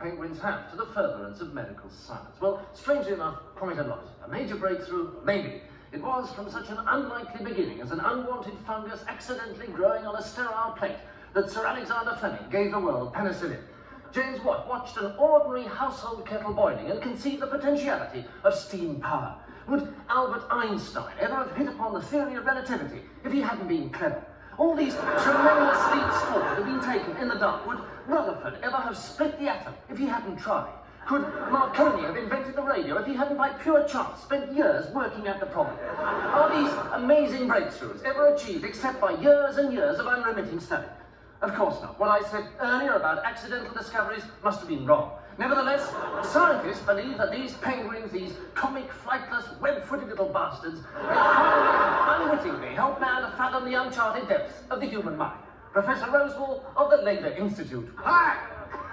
penguins have to the furtherance of medical science? Well, strangely enough, quite a lot. A major breakthrough? Maybe. It was from such an unlikely beginning as an unwanted fungus accidentally growing on a sterile plate that Sir Alexander Fleming gave the world penicillin. James Watt watched an ordinary household kettle boiling and conceived the potentiality of steam power. Would Albert Einstein ever have hit upon the theory of relativity if he hadn't been clever? All these tremendous leaps forward have been taken in the dark. Would Rutherford ever have split the atom if he hadn't tried? Could Marconi have invented the radio if he hadn't by pure chance spent years working at the problem? Are these amazing breakthroughs ever achieved except by years and years of unremitting study? Of course not. What I said earlier about accidental discoveries must have been wrong. Nevertheless, scientists believe that these penguins, these comic, flightless, web-footed little bastards, may finally, unwittingly help man to fathom the uncharted depths of the human mind. Professor Rosewall of the Labour Institute. Hi!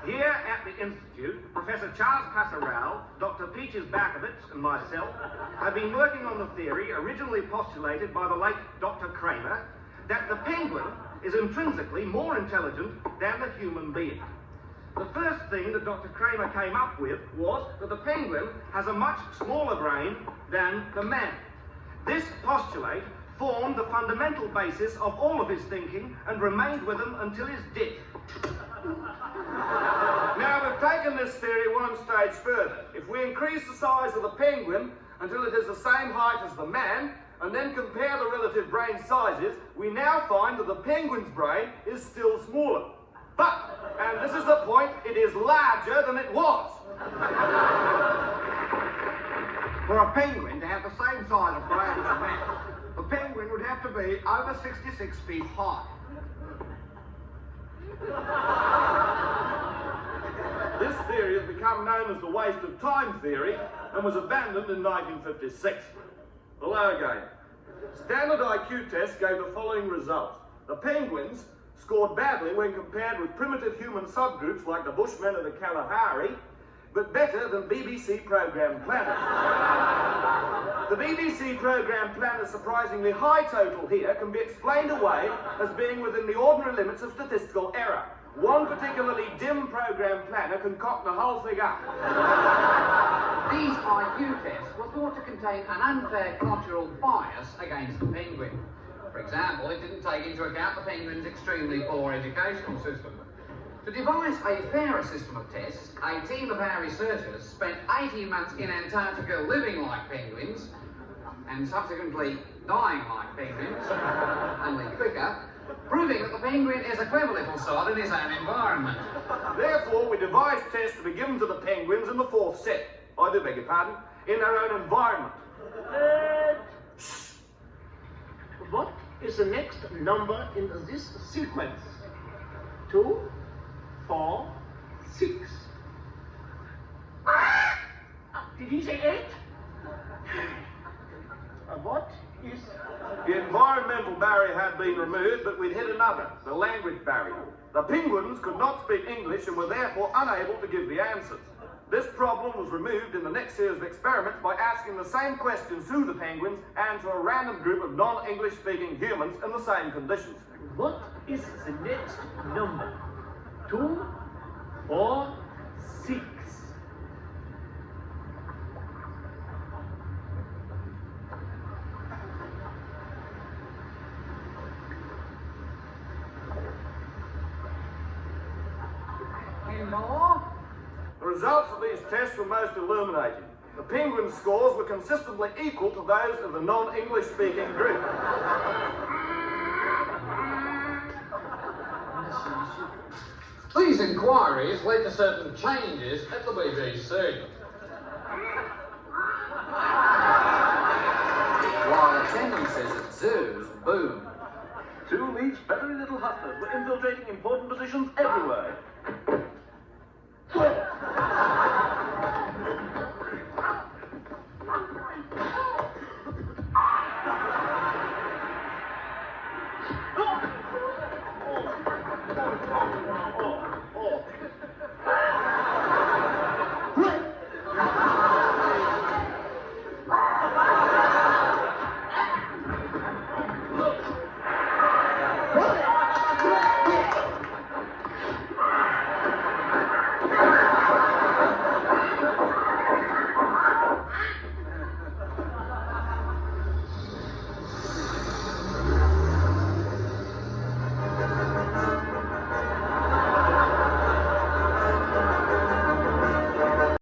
Here at the Institute, Professor Charles Passerelle, Dr. Peaches Bakovitz, and myself have been working on the theory originally postulated by the late Dr. Kramer that the penguin is intrinsically more intelligent than the human being. The first thing that Dr. Kramer came up with was that the penguin has a much smaller brain than the man. This postulate formed the fundamental basis of all of his thinking and remained with him until his death. Now, we've taken this theory one stage further. If we increase the size of the penguin until it is the same height as the man, and then compare the relative brain sizes, we now find that the penguin's brain is still smaller. But, and this is the point, it is larger than it was. For a penguin to have the same size of brain as a man, the penguin would have to be over 66 feet high. This theory has become known as the waste of time theory and was abandoned in 1956. Below again. Standard IQ tests gave the following results. The penguins scored badly when compared with primitive human subgroups like the Bushmen of the Kalahari, but better than BBC Programme Planners. The BBC Programme Planner's surprisingly high total here can be explained away as being within the ordinary limits of statistical error. One particularly dim Programme Planner concoct the whole thing up. These IQ tests were thought to contain an unfair cultural bias against the penguin. For example, it didn't take into account the penguin's extremely poor educational system. To devise a fairer system of tests, a team of our researchers spent 18 months in Antarctica living like penguins, and subsequently dying like penguins, only quicker, proving that the penguin is a clever little sod in his own environment. Therefore, we devised tests to be given to the penguins in the fourth set. I do beg your pardon, in their own environment. What is the next number in this sequence? 2, 4, 6. Did he say 8? What is... The environmental barrier had been removed, but we'd hit another, the language barrier. The penguins could not speak English and were therefore unable to give the answers. This problem was removed in the next series of experiments by asking the same questions to the penguins and to a random group of non-English speaking humans in the same conditions. What is the next number? 2, 4, 6. The results of these tests were most illuminating. The penguin scores were consistently equal to those of the non-English speaking group. These inquiries led to certain changes at the BBC. While attendances at zoos boomed. 2 each feathery little hustlers were infiltrating important positions everywhere.